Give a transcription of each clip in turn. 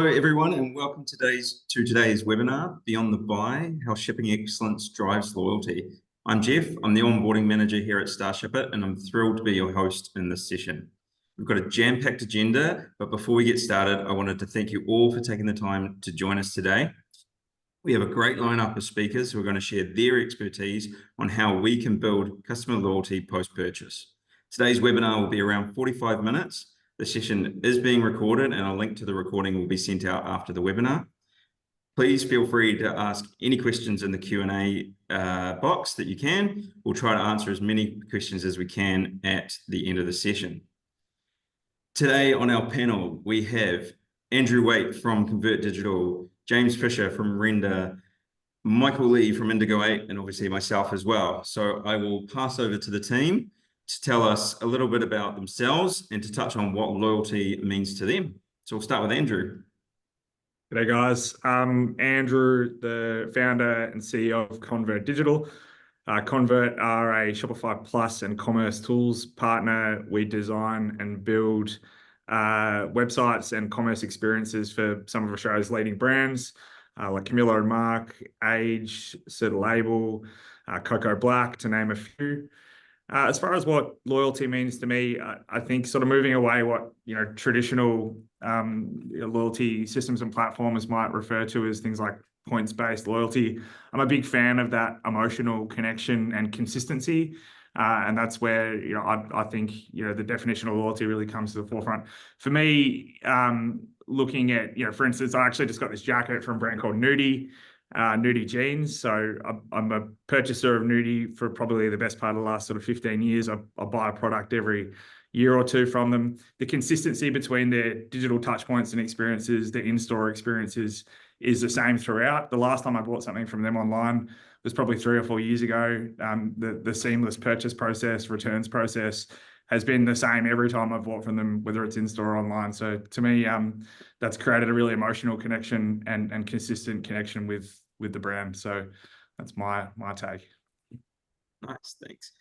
Hello everyone and welcome to today's webinar, Beyond the Buy, How Shipping Excellence Drives Loyalty. I'm Jeff, I'm the onboarding manager here at Starshipit and I'm thrilled to be your host in this session. We've got a jam-packed agenda, but before we get started, I wanted to thank you all for taking the time to join us today. We have a great lineup of speakers who are going to share their expertise on how we can build customer loyalty post-purchase. Today's webinar will be around 45 minutes. The session is being recorded and a link to the recording will be sent out after the webinar. Please feel free to ask any questions in the Q&A box that you can. We'll try to answer as many questions as we can at the end of the session. Today on our panel, we have Andrew Waite from Convert Digital, James Fisher from Rendr, Michael Lee from Indigo8, and obviously myself as well. So I will pass over to the team to tell us a little bit about themselves and to touch on what loyalty means to them. So we'll start with Andrew. G'day guys, I'm Andrew, the founder and CEO of Convert Digital. Convert are a Shopify Plus and commerce tools partner. We design and build websites and commerce experiences for some of Australia's leading brands like Camilla and Mark, Age, Certain Label, Coco Black, to name a few. As far as what loyalty means to me, I think sort of moving away what traditional loyalty systems and platforms might refer to as things like points-based loyalty. I'm a big fan of that emotional connection and consistency, and that's where I think the definition of loyalty really comes to the forefront. For me, looking at for instance, I actually just got this jacket from a brand called Nudie jeans. So I'm a purchaser of Nudie for probably the best part of the last sort of 15 years. I buy a product every year or two from them. The consistency between their digital touch points and experiences, their in-store experiences, is the same throughout. The last time I bought something from them online was probably 3 or 4 years ago. The seamless purchase process, returns process has been the same every time I've bought from them, whether it's in-store or online. So to me, that's created a really emotional connection and consistent connection with the brand. So that's my take. Nice, thanks.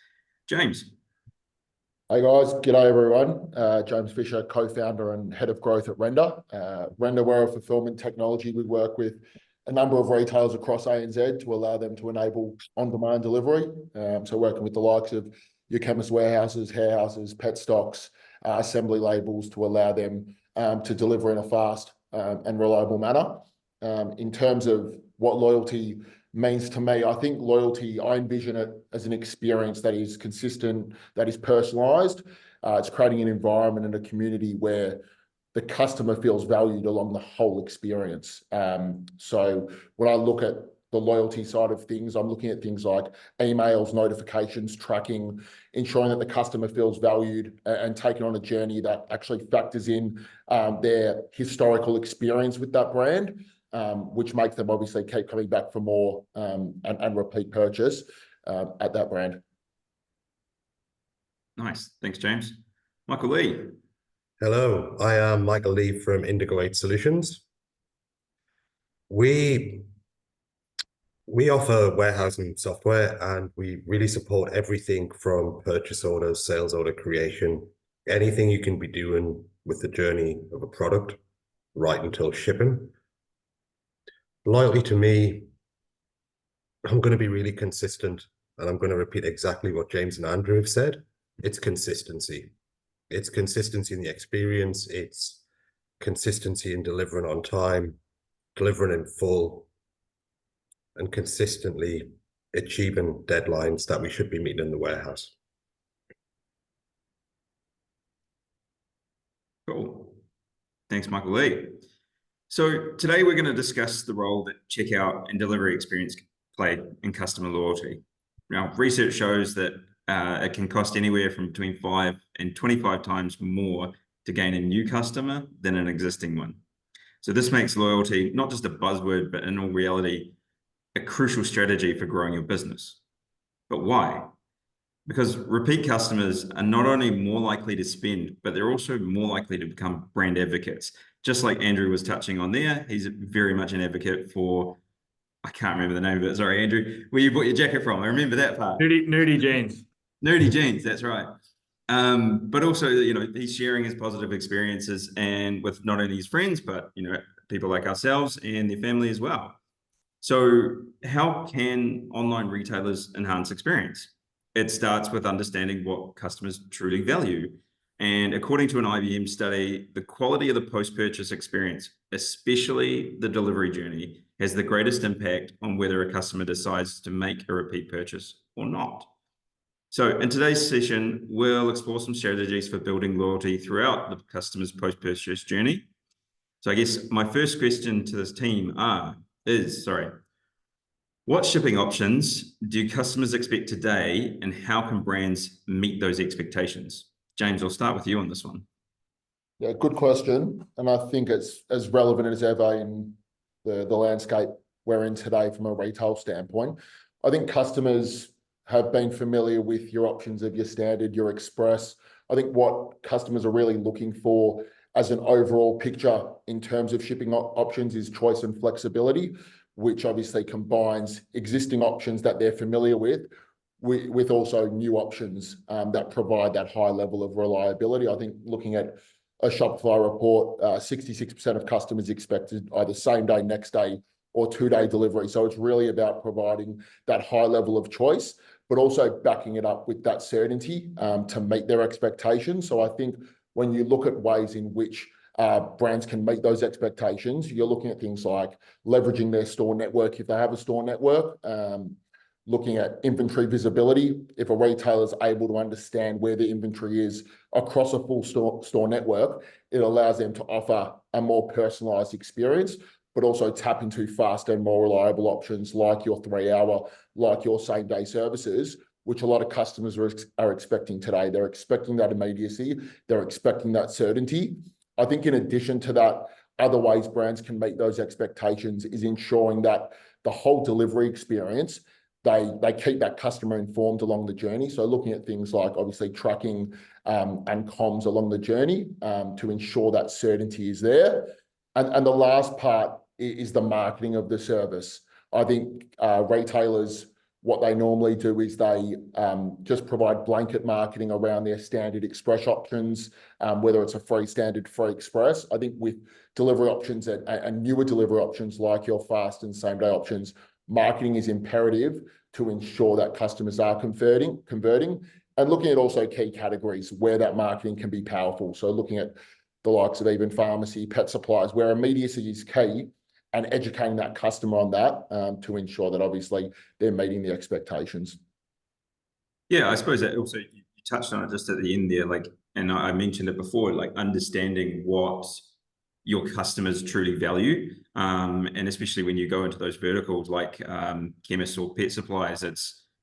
James. Hey guys, g'day everyone. James Fisher, co-founder and head of growth at Rendr. Rendr, we're a fulfilment technology. We work with a number of retailers across ANZ to allow them to enable on-demand delivery. So working with the likes of your chemist warehouses, warehouses, pet stocks, assembly labels to allow them to deliver in a fast and reliable manner. In terms of what loyalty means to me, I think loyalty, I envision it as an experience that is consistent, that is personalized. It's creating an environment and a community where the customer feels valued along the whole experience. So when I look at the loyalty side of things, I'm looking at things like emails, notifications, tracking, ensuring that the customer feels valued and taken on a journey that actually factors in their historical experience with that brand, which makes them obviously keep coming back for more and repeat purchase at that brand. Nice, thanks James. Michael Lee. Hello, I am Michael Lee from Indigo8 Solutions. We offer warehousing software and we really support everything from purchase orders, sales order creation, anything you can be doing with the journey of a product right until shipping. Loyalty to me, I'm going to be really consistent and I'm going to repeat exactly what James and Andrew have said. It's consistency. It's consistency in the experience. It's consistency in delivering on time, delivering in full, and consistently achieving deadlines that we should be meeting in the warehouse. Cool. Thanks, Michael Lee. So today we're going to discuss the role that checkout and delivery experience play in customer loyalty. Now, research shows that it can cost anywhere from between 5 and 25 times more to gain a new customer than an existing one. So this makes loyalty not just a buzzword, but in all reality, a crucial strategy for growing your business. But why? Because repeat customers are not only more likely to spend, but they're also more likely to become brand advocates. Just like Andrew was touching on there, he's very much an advocate for, I can't remember the name of it, sorry Andrew, where you bought your jacket from. I remember that part. Nudie jeans. Nudie jeans, that's right. But also, he's sharing his positive experiences and with not only his friends, but, people like ourselves and their family as well. So how can online retailers enhance experience? It starts with understanding what customers truly value. And according to an IBM study, the quality of the post-purchase experience, especially the delivery journey, has the greatest impact on whether a customer decides to make a repeat purchase or not. So in today's session, we'll explore some strategies for building loyalty throughout the customer's post-purchase journey. So I guess my first question to this team is, what shipping options do customers expect today, and how can brands meet those expectations? James, I'll start with you on this one. Yeah, good question. And I think it's as relevant as ever in the landscape we're in today from a retail standpoint. I think customers have been familiar with your options of your standard, your express. I think what customers are really looking for as an overall picture in terms of shipping options is choice and flexibility, which obviously combines existing options that they're familiar with also new options that provide that high level of reliability. I think looking at a Shopify report, 66% of customers expected either same day, next day, or 2-day delivery. So it's really about providing that high level of choice, but also backing it up with that certainty to meet their expectations. So I think when you look at ways in which brands can meet those expectations, you're looking at things like leveraging their store network if they have a store network, looking at inventory visibility. If a retailer is able to understand where the inventory is across a full store network, it allows them to offer a more personalized experience, but also tap into faster and more reliable options like your 3-hour, like your same-day services, which a lot of customers are expecting today. They're expecting that immediacy. They're expecting that certainty. I think in addition to that, other ways brands can meet those expectations is ensuring that the whole delivery experience, they keep that customer informed along the journey. So looking at things like obviously tracking and comms along the journey to ensure that certainty is there. And the last part is the marketing of the service. I think retailers, what they normally do is they just provide blanket marketing around their standard express options, whether it's a free standard, free express. I think with delivery options and newer delivery options like your fast and same day options, marketing is imperative to ensure that customers are converting and looking at also key categories where that marketing can be powerful. So looking at the likes of even pharmacy, pet supplies, where immediacy is key, and educating that customer on that to ensure that obviously they're meeting the expectations. Yeah, I suppose that also you touched on it just at the end there, and I mentioned it before, understanding what your customers truly value, and especially when you go into those verticals like chemists or pet supplies,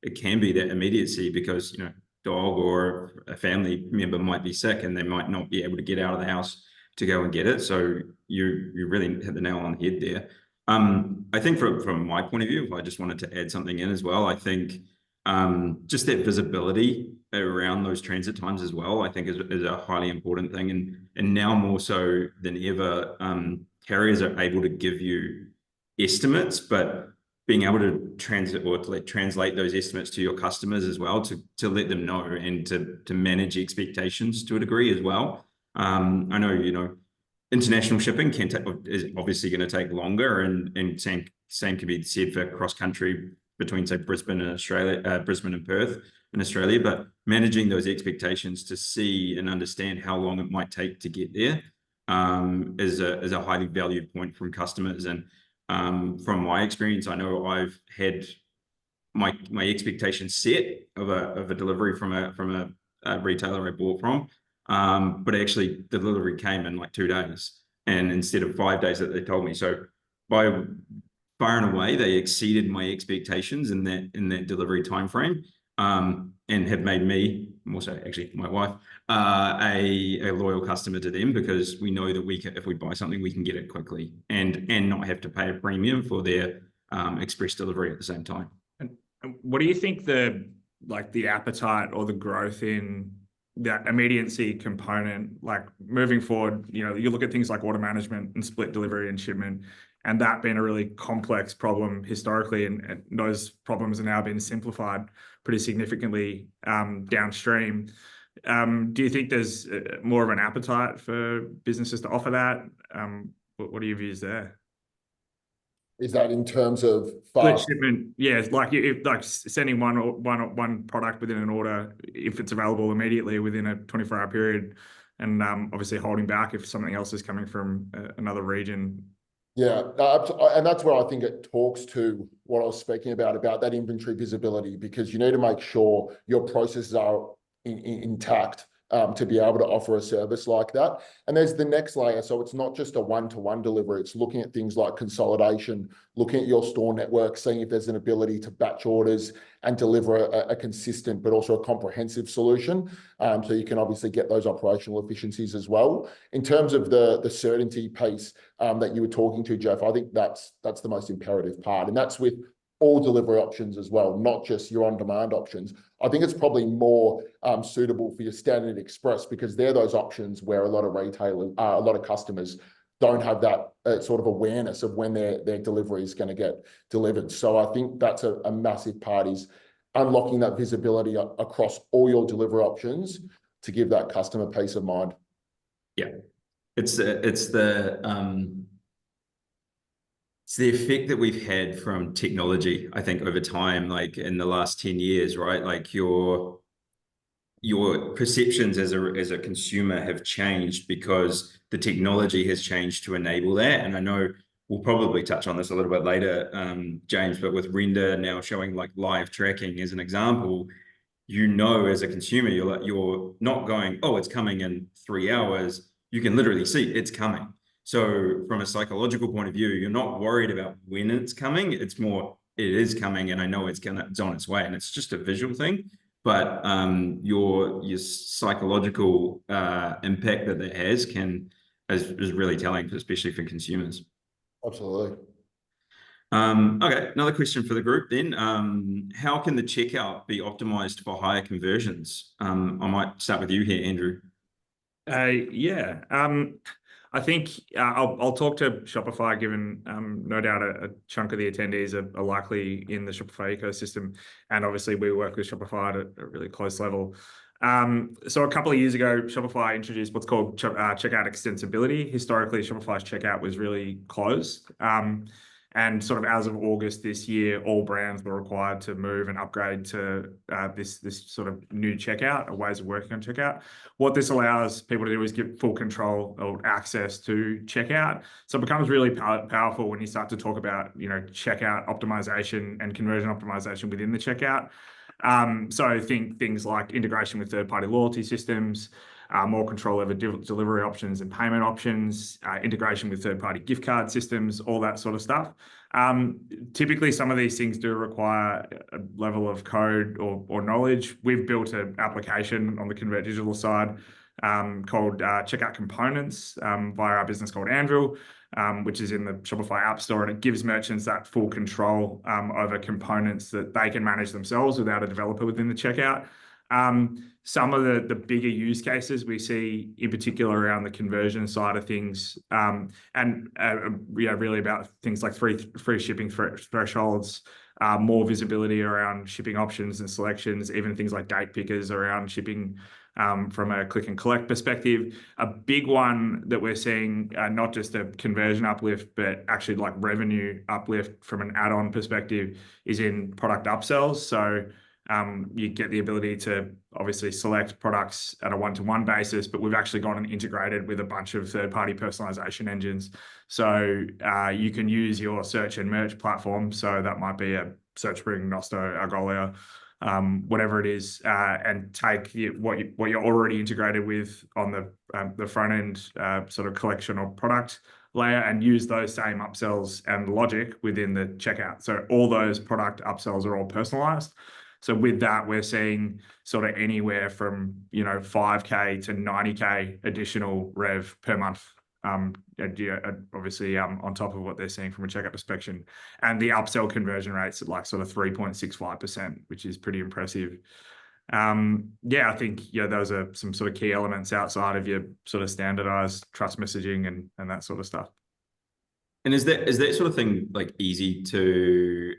it can be that immediacy because dog or a family member might be sick and they might not be able to get out of the house to go and get it. So you really hit the nail on the head there. I think from my point of view, if I just wanted to add something in as well, I think just that visibility around those transit times as well, I think is a highly important thing. And now more so than ever, carriers are able to give you estimates, but being able to translate those estimates to your customers as well, to let them know and to manage expectations to a degree as well. I know, international shipping is obviously going to take longer, and same can be said for cross country between, say, Brisbane and Perth in Australia, but managing those expectations to see and understand how long it might take to get there is a highly valued point from customers. And from my experience, I know I've had my expectations set of a delivery from a retailer I bought from, but actually the delivery came in 2 days, and instead of 5 days that they told me. So by far and away, they exceeded my expectations in that delivery time frame, and have made me, more so actually my wife, a loyal customer to them, because we know that if we buy something, we can get it quickly and not have to pay a premium for their express delivery at the same time. And what do you think the appetite or the growth in that immediacy component, moving forward, you look at things like order management and split delivery and shipment, and that being a really complex problem historically, and those problems are now being simplified pretty significantly downstream. Do you think there's more of an appetite for businesses to offer that? What are your views there? Is that in terms of Split fast? shipment, yeah, like if like sending one product within an order if it's available immediately within a 24-hour period, and obviously holding back if something else is coming from another region. Yeah, and that's where I think it talks to what I was speaking about that inventory visibility, because you need to make sure your processes are intact to be able to offer a service like that. And there's the next layer. So it's not just a one-to-one delivery. It's looking at things like consolidation, looking at your store network, seeing if there's an ability to batch orders and deliver a consistent but also a comprehensive solution. So you can obviously get those operational efficiencies as well. In terms of the certainty piece that you were talking to, Jeff, I think that's the most imperative part. And that's with all delivery options as well, not just your on-demand options. I think it's probably more suitable for your standard express, because they're those options where a lot of retailers, a lot of customers don't have that sort of awareness of when their delivery is going to get delivered. So I think that's a massive part, is unlocking that visibility across all your delivery options to give that customer peace of mind. Yeah, it's the effect that we've had from technology, I think, over time, like in the last 10 years, right? Like your perceptions as a consumer have changed because the technology has changed to enable that. And I know we'll probably touch on this a little bit later, James, but with Rendr now showing like live tracking as an example, as a consumer, you're not going, oh, it's coming in 3 hours. You can literally see it's coming. So from a psychological point of view, you're not worried about when it's coming. It's more, it is coming, and I know it's on its way, and it's just a visual thing. But your psychological impact that has is really telling, especially for consumers. Absolutely. Okay, another question for the group then. How can the checkout be optimized for higher conversions? I might start with you here, Andrew. Yeah. I think I'll talk to Shopify, given no doubt a chunk of the attendees are likely in the Shopify ecosystem. And obviously we work with Shopify at a really close level. So a couple of years ago, Shopify introduced what's called checkout extensibility. Historically, Shopify's checkout was really closed. And sort of as of August this year, all brands were required to move and upgrade to this sort of new checkout, or ways of working on checkout. What this allows people to do is get full control or access to checkout. So it becomes really powerful when you start to talk about, checkout optimization and conversion optimization within the checkout. So think things like integration with third-party loyalty systems, more control over delivery options and payment options, integration with third-party gift card systems, all that sort of stuff. Typically, some of these things do require a level of code or knowledge. We've built an application on the Convert Digital side called Checkout Components via our business called Rendr, which is in the Shopify App Store, and it gives merchants that full control over components that they can manage themselves without a developer within the checkout. Some of the bigger use cases we see, in particular around the conversion side of things, and really about things like free shipping thresholds, more visibility around shipping options and selections, even things like date pickers around shipping from a click and collect perspective. A big one that we're seeing, not just a conversion uplift, but actually like revenue uplift from an add-on perspective, is in product upsells. So you get the ability to obviously select products at a one-to-one basis, but we've actually gone and integrated with a bunch of third-party personalization engines. So you can use your search and merch platform. So that might be a SearchSpring, Nosto, Algolia, whatever it is, and take what you're already integrated with on the front end sort of collection or product layer, and use those same upsells and logic within the checkout. So all those product upsells are all personalized. So with that, we're seeing sort of anywhere from 5K to 90K additional rev per month. Obviously on top of what they're seeing from a checkout perspective, and the upsell conversion rates at like sort of 3.65%, which is pretty impressive. I think those are some sort of key elements outside of your sort of standardized trust messaging and that sort of stuff. And is that sort of thing like easy to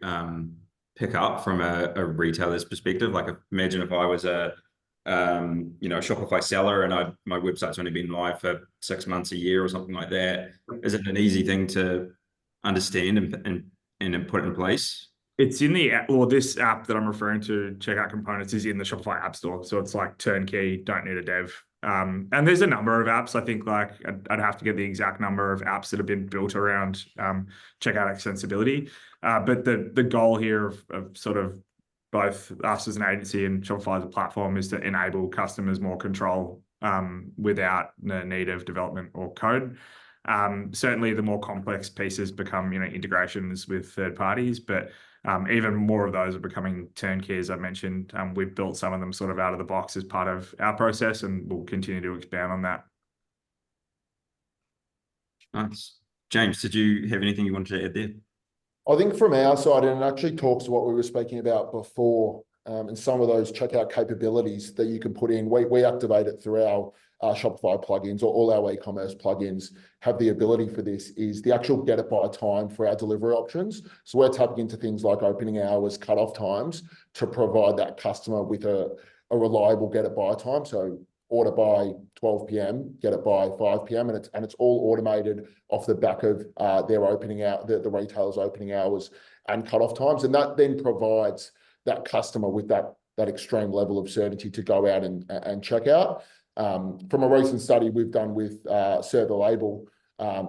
pick up from a retailer's perspective? Like imagine if I was a you know, a Shopify seller and my website's only been live for 6 months, a year or something like that, is it an easy thing to understand and put in place? It's in the app, or this app that I'm referring to, Checkout Components, is in the Shopify App Store. So it's like turnkey, don't need a dev. And there's a number of apps. I think like I'd have to get the exact number of apps that have been built around checkout extensibility. But the goal here of sort of both us as an agency and Shopify as a platform is to enable customers more control without the need of development or code. Certainly the more complex pieces become, you know, integrations with third parties, but even more of those are becoming turnkey, as I mentioned. We've built some of them sort of out of the box as part of our process, and we'll continue to expand on that. Nice. James, did you have anything you wanted to add there? I think from our side, and it actually talks to what we were speaking about before, and some of those checkout capabilities that you can put in, we activate it through our Shopify plugins, or all our e-commerce plugins have the ability for this, is the actual get it by time for our delivery options. So we're tapping into things like opening hours, cutoff times, to provide that customer with a reliable get it by time. So order by 12 p.m, get it by 5 p.m, and it's all automated off the back of their opening out, the retailer's opening hours and cutoff times, and that then provides that customer with that extreme level of certainty to go out and check out. From a recent study we've done with Serve the Label,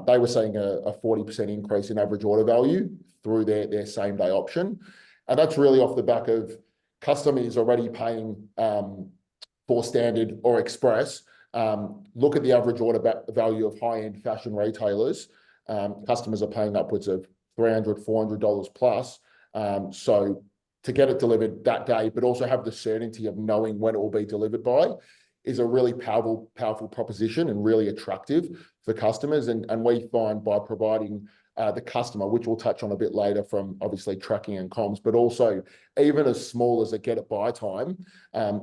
they were seeing a 40% increase in average order value through their same day option, and that's really off the back of customers already paying for standard or express. Look at the average order value of high-end fashion retailers. Customers are paying upwards of $300, $400 plus. So to get it delivered that day, but also have the certainty of knowing when it will be delivered by, is a really powerful proposition and really attractive for customers. And we find by providing the customer, which we'll touch on a bit later, from obviously tracking and comms, but also even as small as a get it by time,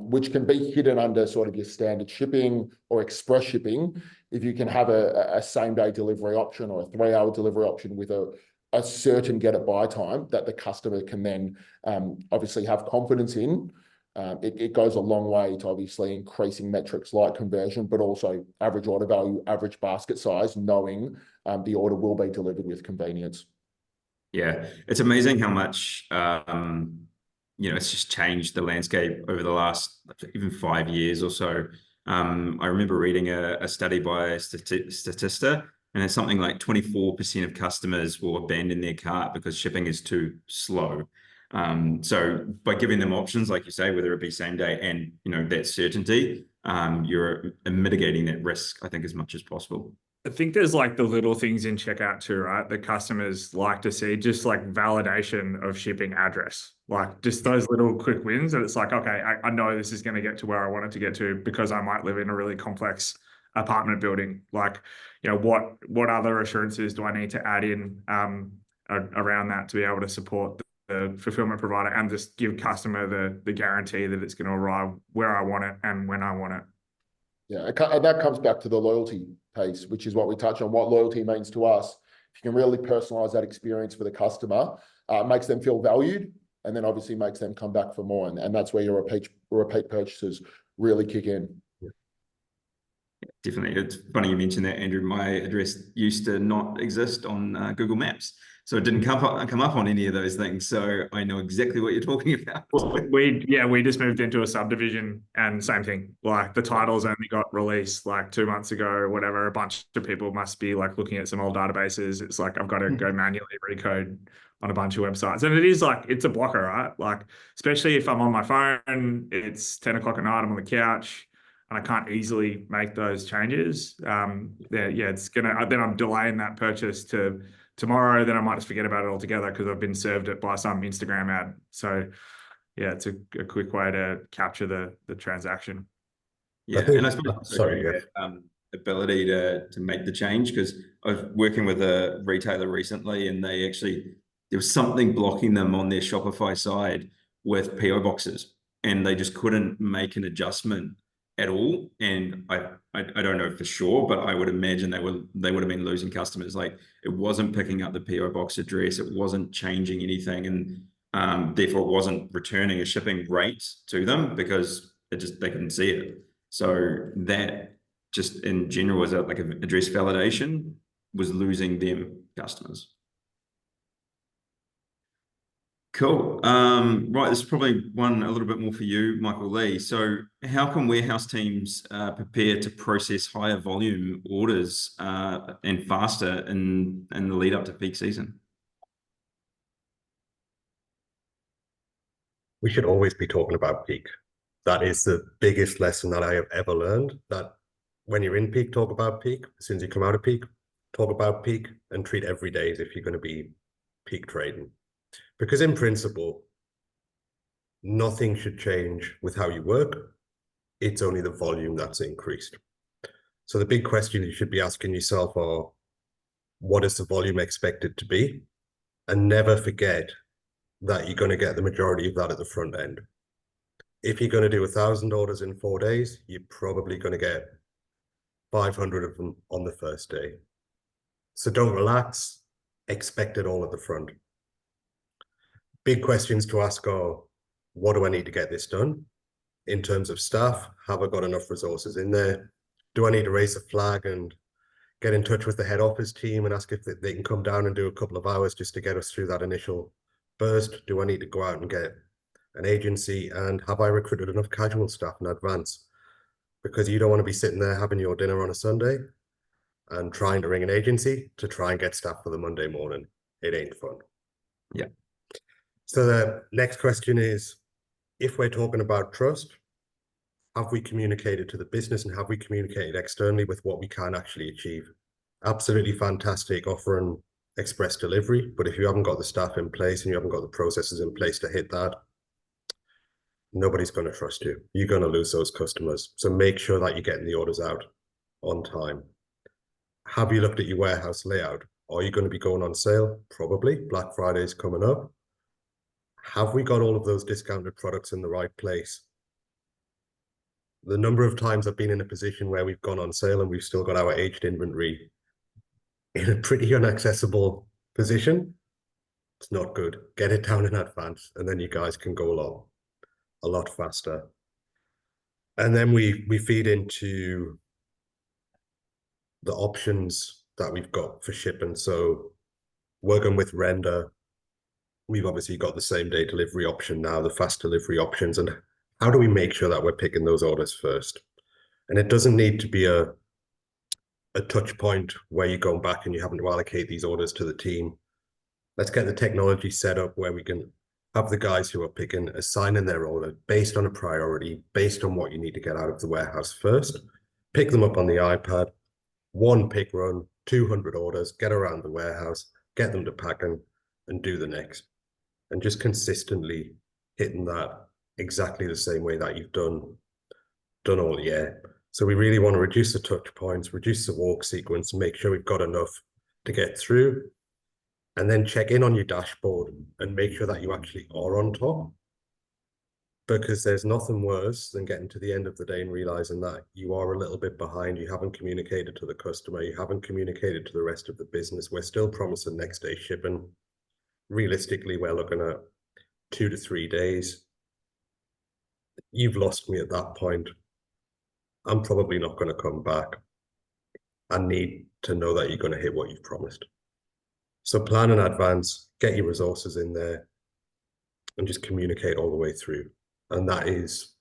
which can be hidden under sort of your standard shipping or express shipping. If you can have a same day delivery option or a 3-hour delivery option with a certain get it by time that the customer can then obviously have confidence in, it goes a long way to obviously increasing metrics like conversion, but also average order value, average basket size, knowing the order will be delivered with convenience. Yeah, it's amazing how much you know, it's just changed the landscape over the last even 5 years or so. I remember reading a study by Statista, and it's something like 24% of customers will abandon their cart because shipping is too slow. So by giving them options, like you say, whether it be same day and, you know, that certainty, you're mitigating that risk, I think, as much as possible. I think there's like the little things in checkout too, right? The customers like to see just like validation of shipping address, like just those little quick wins. And it's like, okay, I know this is going to get to where I want it to get to, because I might live in a really complex apartment building. Like, you know, what other assurances do I need to add in around that to be able to support the fulfillment provider and just give customer the guarantee that it's going to arrive where I want it and when I want it. Yeah, and that comes back to the loyalty piece, which is what we touch on, what loyalty means to us. If you can really personalize that experience for the customer, it makes them feel valued, and then obviously makes them come back for more. And that's where your repeat purchases really kick in. Yeah, definitely. It's funny you mentioned that, Andrew. My address used to not exist on Google Maps, so it didn't come up on any of those things. So I know exactly what you're talking about. We just moved into a subdivision, and same thing. Like the titles only got released like 2 months ago or whatever. A bunch of people must be like looking at some old databases. It's like I've got to go manually recode on a bunch of websites, and it is like it's a blocker, right? Like especially if I'm on my phone, it's 10 o'clock at night, I'm on the couch, and I can't easily make those changes. It's gonna, then I'm delaying that purchase to tomorrow, then I might just forget about it altogether because I've been served it by some Instagram ad. So yeah, it's a quick way to capture the transaction. Yeah, and I suppose ability to make the change, because I was working with a retailer recently, and they actually, there was something blocking them on their Shopify side with PO boxes, and they just couldn't make an adjustment at all. And I don't know for sure, but I would imagine they would have been losing customers. Like it wasn't picking up the PO box address, it wasn't changing anything, and therefore it wasn't returning a shipping rate to them, because they couldn't see it. So that just in general as like an address validation was losing them customers. Cool. Right, this is probably one a little bit more for you, Michael Lee. So how can warehouse teams prepare to process higher volume orders and faster in the lead up to peak season? We should always be talking about peak. That is the biggest lesson that I have ever learned, that when you're in peak, talk about peak. As soon as you come out of peak, talk about peak, and treat every day as if you're going to be peak trading. Because in principle, nothing should change with how you work. It's only the volume that's increased. So the big question you should be asking yourself are, what is the volume expected to be? And never forget that you're going to get the majority of that at the front end. If you're going to do 1,000 orders in 4 days, you're probably going to get 500 of them on the first day. So don't relax, expect it all at the front. Big questions to ask are, what do I need to get this done? In terms of staff, have I got enough resources in there? Do I need to raise a flag and get in touch with the head office team and ask if they can come down and do a couple of hours just to get us through that initial burst? Do I need to go out and get an agency? And have I recruited enough casual staff in advance? Because you don't want to be sitting there having your dinner on a Sunday and trying to ring an agency to try and get staff for the Monday morning. It ain't fun. Yeah. So the next question is, if we're talking about trust, have we communicated to the business and have we communicated externally with what we can actually achieve? Absolutely fantastic offering express delivery, but if you haven't got the staff in place and you haven't got the processes in place to hit that, nobody's going to trust you. You're going to lose those customers. So make sure that you're getting the orders out on time. Have you looked at your warehouse layout? Are you going to be going on sale? Probably. Black Friday is coming up. Have we got all of those discounted products in the right place? The number of times I've been in a position where we've gone on sale and we've still got our aged inventory in a pretty inaccessible position, it's not good. Get it down in advance and then you guys can go a lot faster. And then we feed into the options that we've got for shipping. So working with Rendr, we've obviously got the same day delivery option now, the fast delivery options. And how do we make sure that we're picking those orders first? And it doesn't need to be a touch point where you're going back and you having to allocate these orders to the team. Let's get the technology set up where we can have the guys who are picking, assigning their order based on a priority, based on what you need to get out of the warehouse first. Pick them up on the iPad, one pick run, 200 orders, get around the warehouse, get them to packing and do the next. And just consistently hitting that exactly the same way that you've done all year. So we really want to reduce the touch points, reduce the walk sequence, make sure we've got enough to get through, and then check in on your dashboard and make sure that you actually are on top. Because there's nothing worse than getting to the end of the day and realizing that you are a little bit behind. You haven't communicated to the customer. You haven't communicated to the rest of the business. We're still promising next day shipping. Realistically, we're looking at 2 to 3 days. You've lost me at that point. I'm probably not going to come back. I need to know that you're going to hit what you've promised. So plan in advance, get your resources in there, and just communicate all the way through. And that is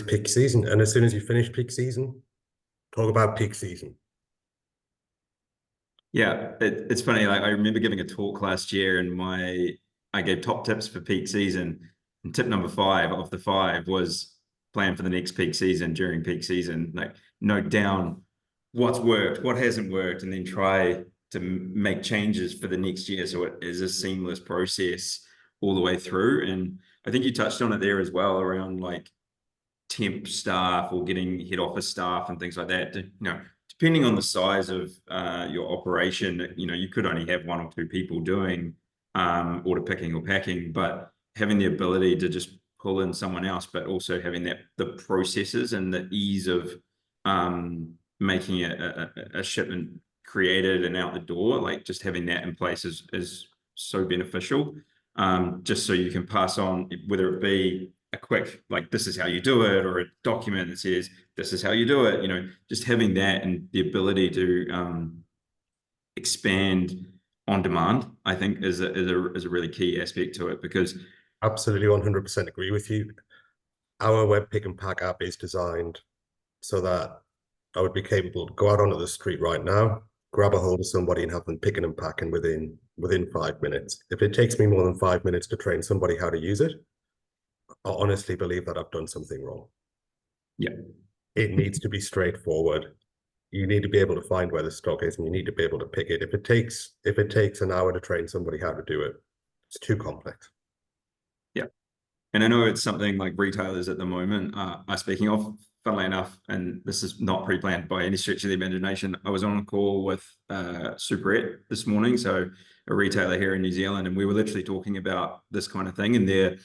peak season. And as soon as you finish peak season, talk about peak season. Yeah, it's funny. Like I remember giving a talk last year, and I gave top tips for peak season. And tip number 5 of the 5 was plan for the next peak season during peak season. Like note down what's worked, what hasn't worked, and then try to make changes for the next year so it is a seamless process all the way through. And I think you touched on it there as well around like temp staff or getting head office staff and things like that. Depending on the size of your operation, you could only have 1 or 2 people doing order picking or packing, but having the ability to just pull in someone else, but also having the processes and the ease of making a shipment created and out the door, like just having that in place is so beneficial. Just so you can pass on, whether it be a quick, like, this is how you do it, or a document that says, this is how you do it, you know, just having that and the ability to expand on demand, I think is a really key aspect to it, because Absolutely 100% agree with you. Our web pick and pack app is designed so that I would be capable to go out onto the street right now, grab a hold of somebody and have them picking and packing within 5 minutes. If it takes me more than 5 minutes to train somebody how to use it, I honestly believe that I've done something wrong. Yeah. It needs to be straightforward. You need to be able to find where the stock is, and you need to be able to pick it. If it takes an hour to train somebody how to do it, it's too complex. Yeah. And I know it's something like retailers at the moment are speaking of, funnily enough, and this is not pre-planned by any stretch of the imagination. I was on a call with Superette this morning, so a retailer here in New Zealand, and we were literally talking about this kind of thing. And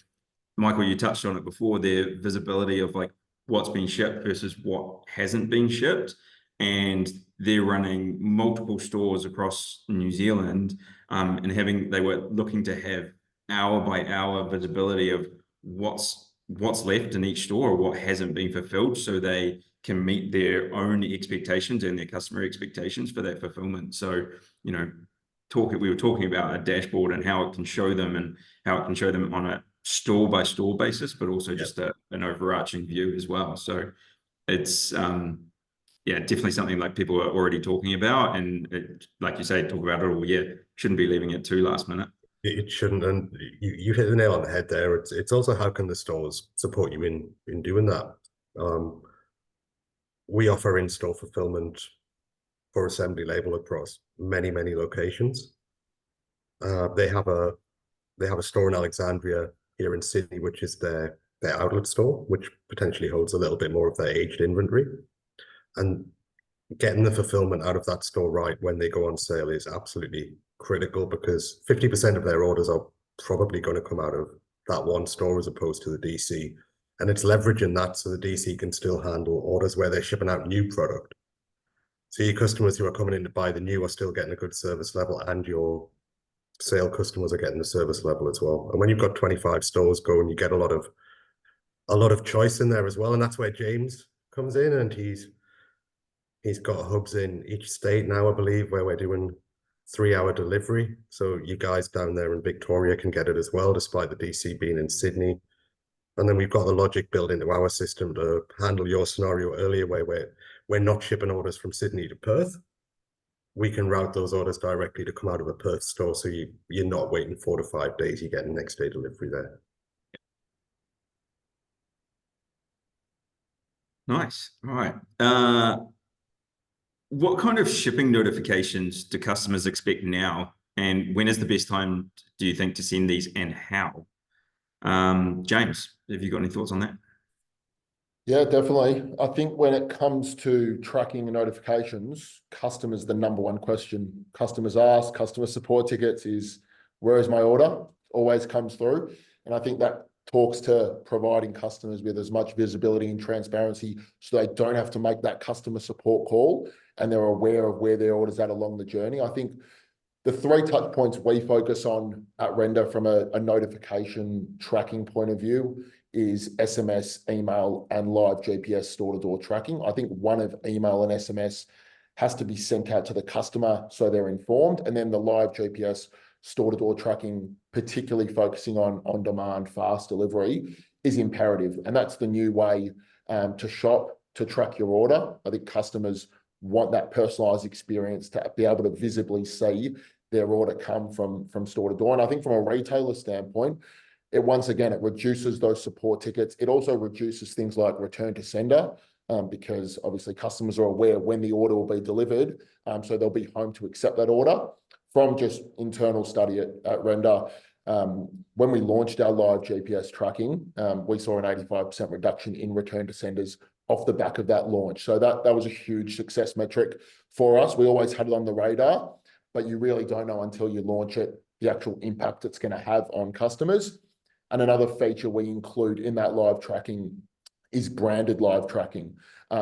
Michael, you touched on it before, their visibility of like what's been shipped versus what hasn't been shipped. And they're running multiple stores across New Zealand, and they were looking to have hour by hour visibility of what's left in each store or what hasn't been fulfilled, so they can meet their own expectations and their customer expectations for that fulfillment. So, you know, we were talking about a dashboard and how it can show them, and how it can show them on a store by store basis, but also just an overarching view as well. So it's yeah, definitely something like people are already talking about, and like you say, talk about it all year. Shouldn't be leaving it too last minute. It shouldn't, and you hit the nail on the head there. It's also how can the stores support you in doing that. We offer in-store fulfillment for assembly label across many locations. They have a store in Alexandria here in Sydney, which is their outlet store, which potentially holds a little bit more of their aged inventory. And getting the fulfillment out of that store right when they go on sale is absolutely critical, because 50% of their orders are probably going to come out of that one store as opposed to the DC. And it's leveraging that so the DC can still handle orders where they're shipping out new product. So your customers who are coming in to buy the new are still getting a good service level, and your sale customers are getting the service level as well. And when you've got 25 stores going, you get a lot of choice in there as well. And that's where James comes in, and he's got hubs in each state now, I believe, where we're doing 3-hour delivery. So you guys down there in Victoria can get it as well, despite the DC being in Sydney. And then we've got the logic built into our system to handle your scenario earlier, where we're not shipping orders from Sydney to Perth. We can route those orders directly to come out of a Perth store, so you're not waiting 4 to 5 days. You get a next day delivery there. Nice. All right. What kind of shipping notifications do customers expect now? And when is the best time, do you think, to send these, and how? James, have you got any thoughts on that? Yeah, definitely. I think when it comes to tracking and notifications, customers, the number one question customers ask, customer support tickets, is, where is my order? Always comes through. And I think that talks to providing customers with as much visibility and transparency so they don't have to make that customer support call, and they're aware of where their order's at along the journey. I think the 3 touch points we focus on at Rendr from a notification tracking point of view is SMS, email, and live GPS store-to-door tracking. I think one of email and SMS has to be sent out to the customer so they're informed, and then the live GPS store-to-door tracking, particularly focusing on on-demand fast delivery, is imperative. And that's the new way to shop, to track your order. I think customers want that personalized experience to be able to visibly see their order come from store to door. And I think from a retailer standpoint, it reduces those support tickets. It also reduces things like return to sender, because obviously customers are aware when the order will be delivered, so they'll be home to accept that order. From just internal study at Rendr, when we launched our live GPS tracking, we saw an 85% reduction in return to senders off the back of that launch. So that was a huge success metric for us. We always had it on the radar, but you really don't know until you launch it the actual impact it's going to have on customers. And another feature we include in that live tracking is branded live tracking.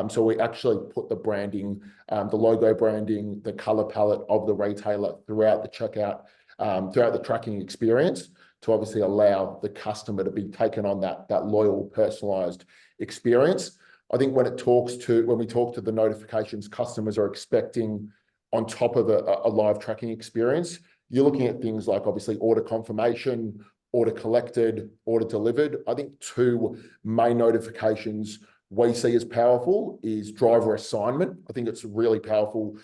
So we actually put the branding, the logo branding, the color palette of the retailer throughout the checkout throughout the tracking experience to obviously allow the customer to be taken on that loyal, personalized experience. I think when we talk to the notifications customers are expecting on top of a live tracking experience, you're looking at things like obviously order confirmation, order collected, order delivered. I think two main notifications we see as powerful is driver assignment. I think it's really powerful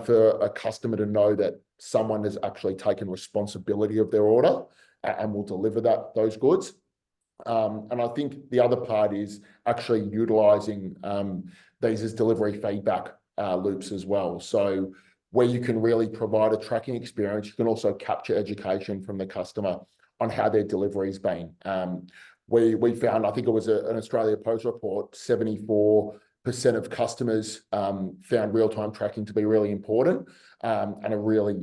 for a customer to know that someone has actually taken responsibility of their order and will deliver those goods. And I think the other part is actually utilizing these as delivery feedback loops as well. So where you can really provide a tracking experience, you can also capture education from the customer on how their delivery's been. We found, I think it was an Australia Post report, 74% of customers found real-time tracking to be really important and a really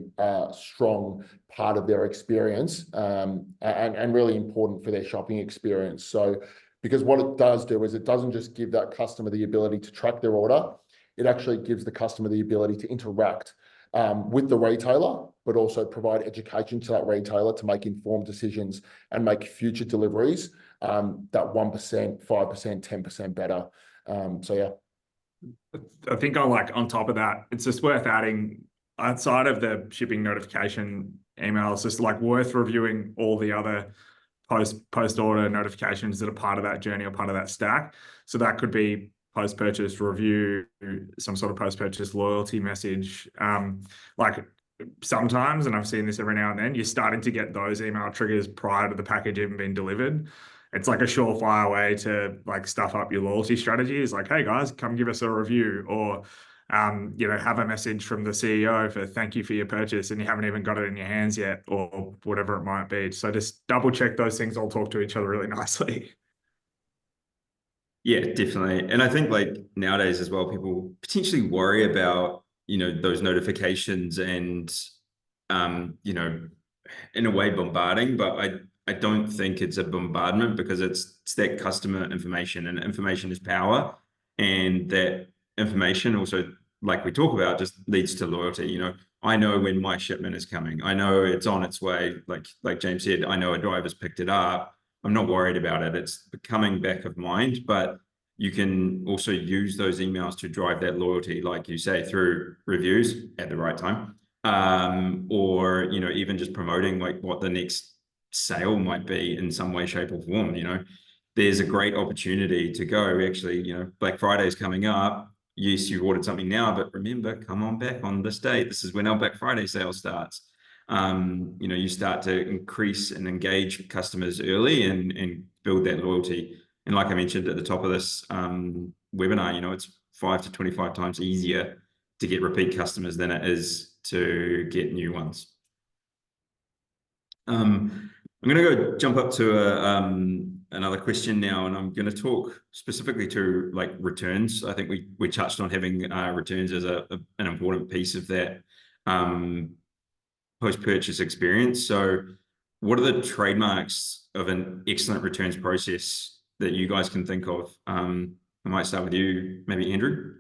strong part of their experience and really important for their shopping experience. So, because what it does do is it doesn't just give that customer the ability to track their order, it actually gives the customer the ability to interact with the retailer, but also provide education to that retailer to make informed decisions and make future deliveries that 1%, 5%, 10% better. So yeah. I think on top of that, it's just worth adding, outside of the shipping notification emails, just like worth reviewing all the other post order notifications that are part of that journey or part of that stack. So that could be post-purchase review, some sort of post-purchase loyalty message. Like sometimes, and I've seen this every now and then, you're starting to get those email triggers prior to the package even being delivered. It's like a surefire way to like stuff up your loyalty strategy. It's like, hey guys, come give us a review, or have a message from the CEO for thank you for your purchase, and you haven't even got it in your hands yet, or whatever it might be. So just double check those things all talk to each other really nicely. Yeah, definitely. And I think like nowadays as well, people potentially worry about, those notifications and, in a way bombarding, but I don't think it's a bombardment because it's that customer information, and information is power. And that information also, like we talk about, just leads to loyalty. I know when my shipment is coming. I know it's on its way. Like James said, I know a driver's picked it up. I'm not worried about it. It's becoming back of mind, but you can also use those emails to drive that loyalty, like you say, through reviews at the right time, or even just promoting like what the next sale might be in some way, shape, or form. There's a great opportunity to go. Actually, Black Friday is coming up. Yes, you ordered something now, but remember, come on back on this date. This is when our Black Friday sale starts. You start to increase and engage customers early and build that loyalty. And like I mentioned at the top of this webinar, it's 5 to 25 times easier to get repeat customers than it is to get new ones. I'm going to go jump up to another question now, and I'm going to talk specifically to like returns. I think we touched on having returns as an important piece of that post-purchase experience. So what are the trademarks of an excellent returns process that you guys can think of? I might start with you, maybe Andrew.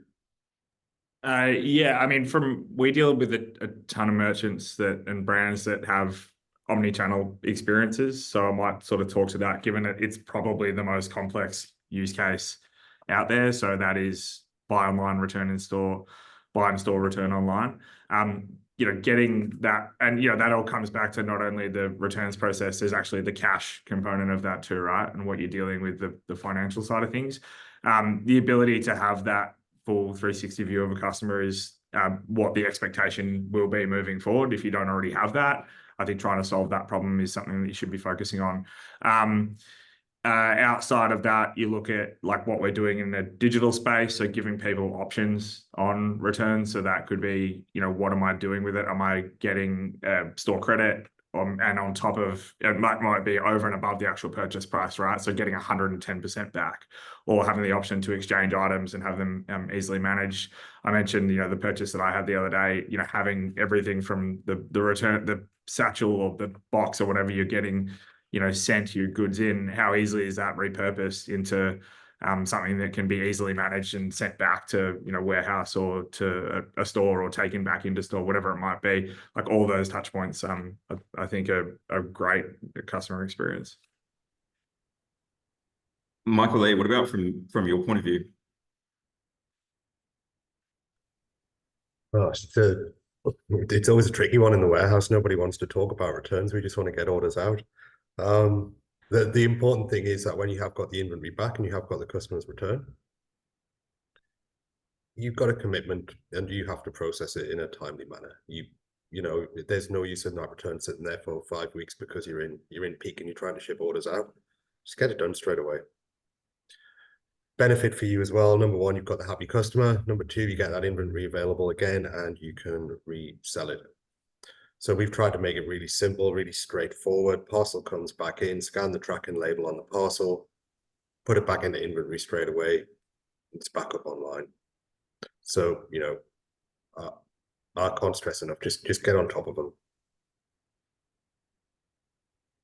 Yeah, I mean, we deal with a ton of merchants and brands that have omni-channel experiences. So I might sort of talk to that, given that it's probably the most complex use case out there. So that is buy online, return in store, buy in store, return online. Getting that, and that all comes back to not only the returns process, there's actually the cash component of that too, right? And what you're dealing with, the financial side of things. The ability to have that full 360 view of a customer is what the expectation will be moving forward. If you don't already have that, I think trying to solve that problem is something that you should be focusing on. Outside of that, you look at like what we're doing in the digital space, so giving people options on returns. So that could be, what am I doing with it? Am I getting store credit? And on top of it might be over and above the actual purchase price, right? So getting 110% back, or having the option to exchange items and have them easily managed. I mentioned, the purchase that I had the other day, having everything from the return, the satchel or the box or whatever you're getting, sent your goods in, how easily is that repurposed into something that can be easily managed and sent back to, warehouse or to a store, or taken back into store, whatever it might be. Like all those touch points, I think are great customer experience. Michael Lee, what about from your point of view? Oh, it's always a tricky one in the warehouse. Nobody wants to talk about returns. We just want to get orders out. The important thing is that when you have got the inventory back and you have got the customer's return, you've got a commitment and you have to process it in a timely manner. There's no use in that return sitting there for 5 weeks because you're in peak and you're trying to ship orders out. Just get it done straight away. Benefit for you as well. Number one, you've got the happy customer. Number two, you get that inventory available again and you can resell it. So we've tried to make it really simple, really straightforward. Parcel comes back in, scan the tracking label on the parcel, put it back into inventory straight away. It's back up online. So, I can't stress enough, just get on top of them.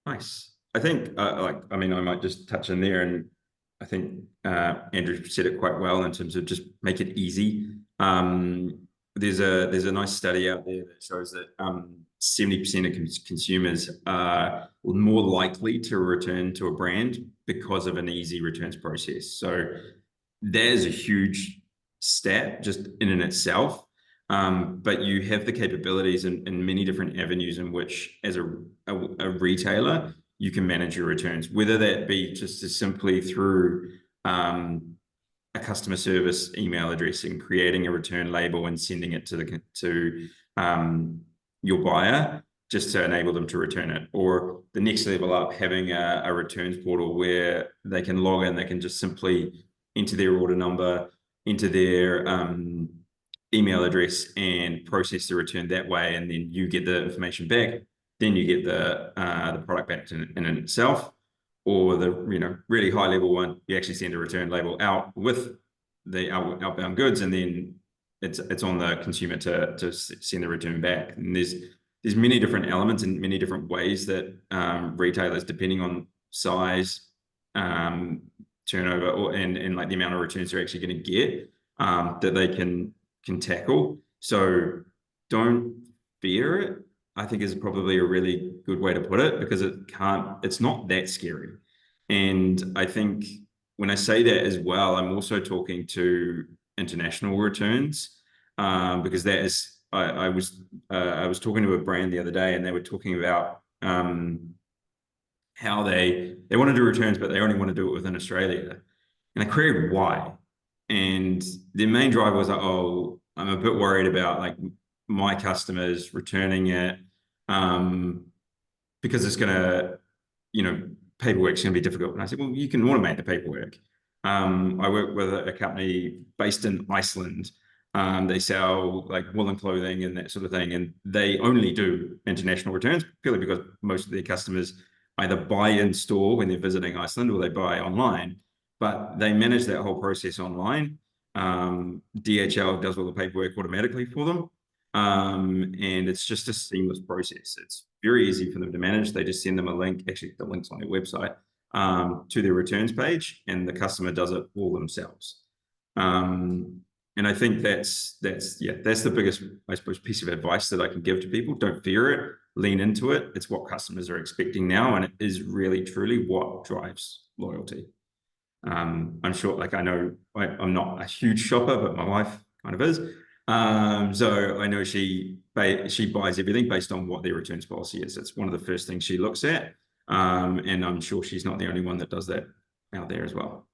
Nice. I think, I might just touch in there, and I think Andrew said it quite well in terms of just make it easy. There's a nice study out there that shows that 70% of consumers are more likely to return to a brand because of an easy returns process. So there's a huge stat just in and itself. But you have the capabilities in many different avenues in which, as a retailer, you can manage your returns, whether that be just as simply through a customer service email address and creating a return label and sending it to your buyer just to enable them to return it, or the next level up, having a returns portal where they can log in, they can just simply enter their order number, enter their email address and process the return that way, and then you get the information back. Then you get the product back in itself, or the really high level one, you actually send a return label out with the outbound goods, and then it's on the consumer to send the return back. And there's many different elements and many different ways that retailers, depending on size, turnover, and like the amount of returns they're actually going to get, that they can tackle. So don't fear it, I think, is probably a really good way to put it, because it's not that scary. And I think when I say that as well, I'm also talking to international returns, because that is, I was talking to a brand the other day, and they were talking about how they want to do returns, but they only want to do it within Australia. And I queried why. And their main driver was like, oh, I'm a bit worried about like my customers returning it, because it's gonna, paperwork's gonna be difficult. And I said, well, you can automate the paperwork. I work with a company based in Iceland. They sell like woolen clothing and that sort of thing, and they only do international returns purely because most of their customers either buy in store when they're visiting Iceland, or they buy online. But they manage that whole process online. DHL does all the paperwork automatically for them. And it's just a seamless process. It's very easy for them to manage. They just send them a link, actually the link's on their website, to their returns page, and the customer does it all themselves. And I think that's the biggest, I suppose, piece of advice that I can give to people. Don't fear it, lean into it. It's what customers are expecting now, and it is really, truly what drives loyalty. I'm sure, like, I know I'm not a huge shopper, but my wife kind of is. So I know she buys everything based on what their returns policy is. It's one of the first things she looks at. And I'm sure she's not the only one that does that out there as well.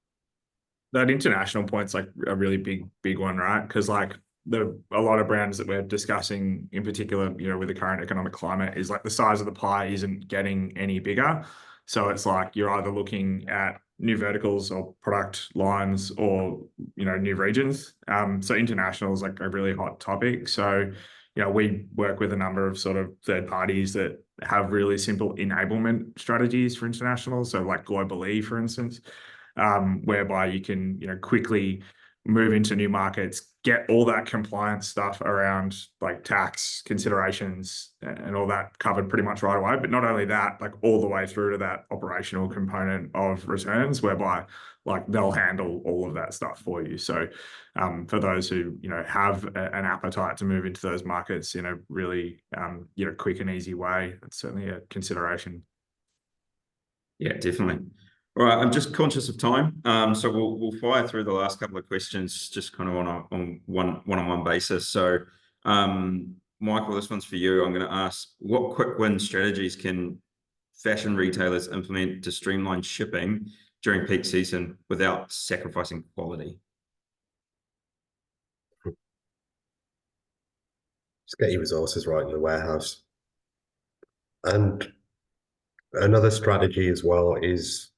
That international point's like a really big one, right? Because like a lot of brands that we're discussing in particular, with the current economic climate, is like the size of the pie isn't getting any bigger. So it's like you're either looking at new verticals or product lines, or new regions. So international is like a really hot topic. So we work with a number of sort of third parties that have really simple enablement strategies for international. So like Globally, for instance, whereby you can quickly move into new markets, get all that compliance stuff around like tax considerations and all that covered pretty much right away. But not only that, like all the way through to that operational component of returns, whereby like they'll handle all of that stuff for you. So for those who, you know, have an appetite to move into those markets in a really, you know, quick and easy way, it's certainly a consideration. Yeah, definitely. All right, I'm just conscious of time, so we'll fire through the last couple of questions just kind of on one-on-one basis. So, Michael, this one's for you. I'm going to ask, what quick win strategies can fashion retailers implement to streamline shipping during peak season without sacrificing quality? Just get your resources right in the warehouse. And another strategy as well is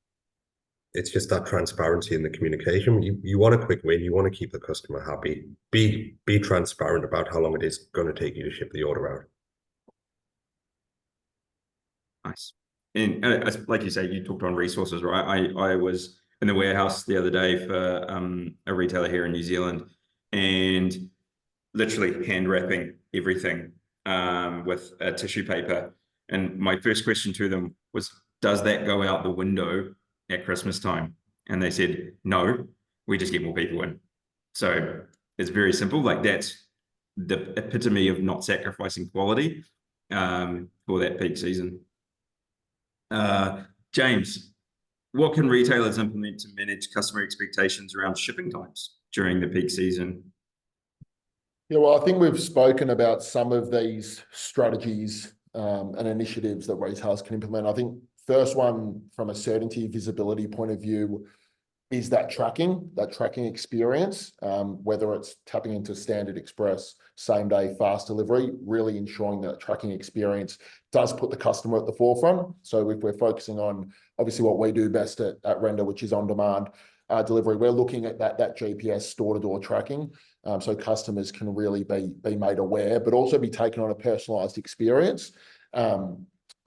it's just that transparency in the communication. You want a quick win, you want to keep the customer happy. Be transparent about how long it is going to take you to ship the order out. Nice. And like you say, you talked on resources, right? I was in the warehouse the other day for a retailer here in New Zealand, and literally hand wrapping everything with a tissue paper. And my first question to them was, does that go out the window at Christmas time? And they said, no, we just get more people in. So it's very simple. Like that's the epitome of not sacrificing quality for that peak season. James, what can retailers implement to manage customer expectations around shipping times during the peak season? Yeah, well, I think we've spoken about some of these strategies and initiatives that retailers can implement. I think first one from a certainty visibility point of view is that tracking experience, whether it's tapping into standard express, same day, fast delivery, really ensuring that tracking experience does put the customer at the forefront. So if we're focusing on obviously what we do best at Rendr, which is on-demand delivery, we're looking at that GPS store-to-door tracking, so customers can really be made aware, but also be taken on a personalized experience,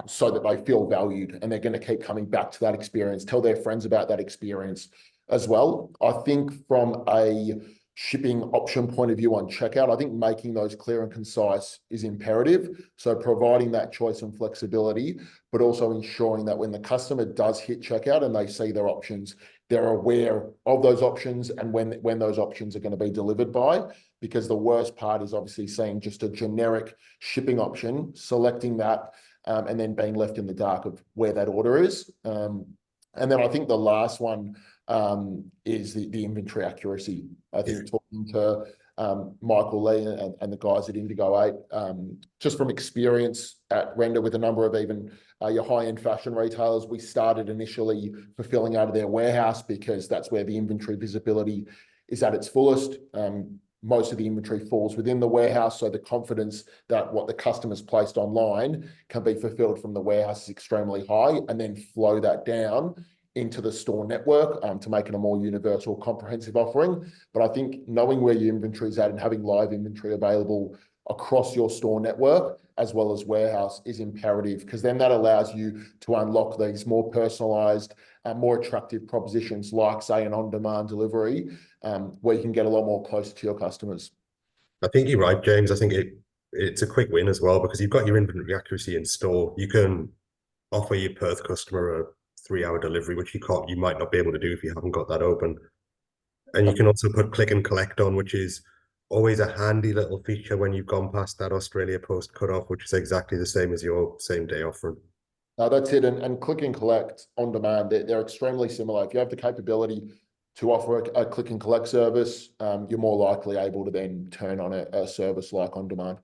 so that they feel valued and they're going to keep coming back to that experience, tell their friends about that experience as well. I think from a shipping option point of view on checkout, I think making those clear and concise is imperative. So providing that choice and flexibility, but also ensuring that when the customer does hit checkout and they see their options, they're aware of those options and when those options are going to be delivered by. Because the worst part is obviously seeing just a generic shipping option, selecting that, and then being left in the dark of where that order is. And then I think the last one is the inventory accuracy. I think talking to Michael Lee and the guys at Indigo8, just from experience at Rendr with a number of even your high-end fashion retailers, we started initially fulfilling out of their warehouse because that's where the inventory visibility is at its fullest. Most of the inventory falls within the warehouse, so the confidence that what the customer's placed online can be fulfilled from the warehouse is extremely high, and then flow that down into the store network to make it a more universal, comprehensive offering. But I think knowing where your inventory is at and having live inventory available across your store network as well as warehouse is imperative, because then that allows you to unlock these more personalized, more attractive propositions like, say, an on-demand delivery, where you can get a lot more closer to your customers. I think you're right, James. I think it's a quick win as well, because you've got your inventory accuracy in store. You can offer your Perth customer a 3-hour delivery, which you might not be able to do if you haven't got that open. And you can also put click and collect on, which is always a handy little feature when you've gone past that Australia Post cutoff, which is exactly the same as your same day offering. That's it. And click and collect on demand, they're extremely similar. If you have the capability to offer a click and collect service, you're more likely able to then turn on a service like on demand.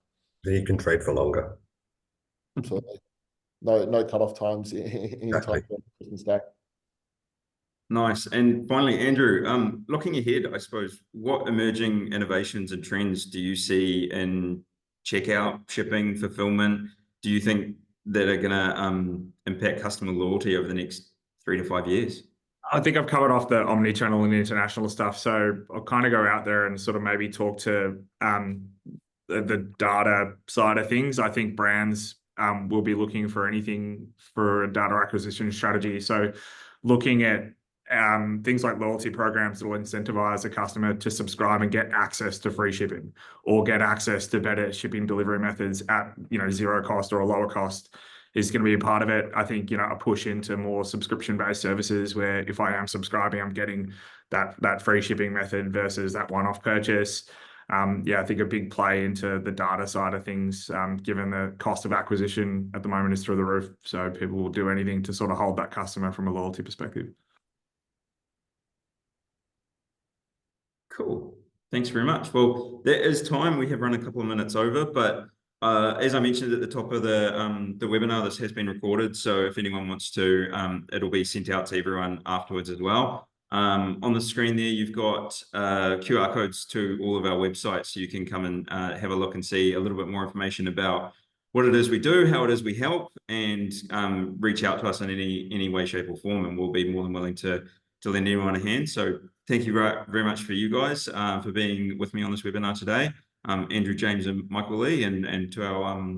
Then you can trade for longer. Absolutely. No cutoff times in Exactly. time Christmas Day. Nice. And finally, Andrew, looking ahead, I suppose, what emerging innovations and trends do you see in checkout, shipping, fulfillment? Do you think that are going to impact customer loyalty over the next 3 to 5 years? I think I've covered off the omni-channel and the international stuff, so I'll kind of go out there and sort of maybe talk to the data side of things. I think brands will be looking for anything for a data acquisition strategy. So looking at things like loyalty programs that will incentivize a customer to subscribe and get access to free shipping, or get access to better shipping delivery methods at, you know, zero cost or a lower cost, is going to be a part of it. I think, you know, a push into more subscription-based services where if I am subscribing, I'm getting that free shipping method versus that one-off purchase. Yeah, I think a big play into the data side of things, given the cost of acquisition at the moment is through the roof. So people will do anything to sort of hold that customer from a loyalty perspective. Cool. Thanks very much. Well, there is time. We have run a couple of minutes over, but as I mentioned at the top of the webinar, this has been recorded. So if anyone wants to, it'll be sent out to everyone afterwards as well. On the screen there, you've got QR codes to all of our websites, so you can come and have a look and see a little bit more information about what it is we do, how it is we help, and reach out to us in any way, shape, or form, and we'll be more than willing to lend anyone a hand. So thank you very much for you guys for being with me on this webinar today. Andrew, James, and Michael Lee, and to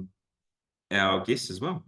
our guests as well.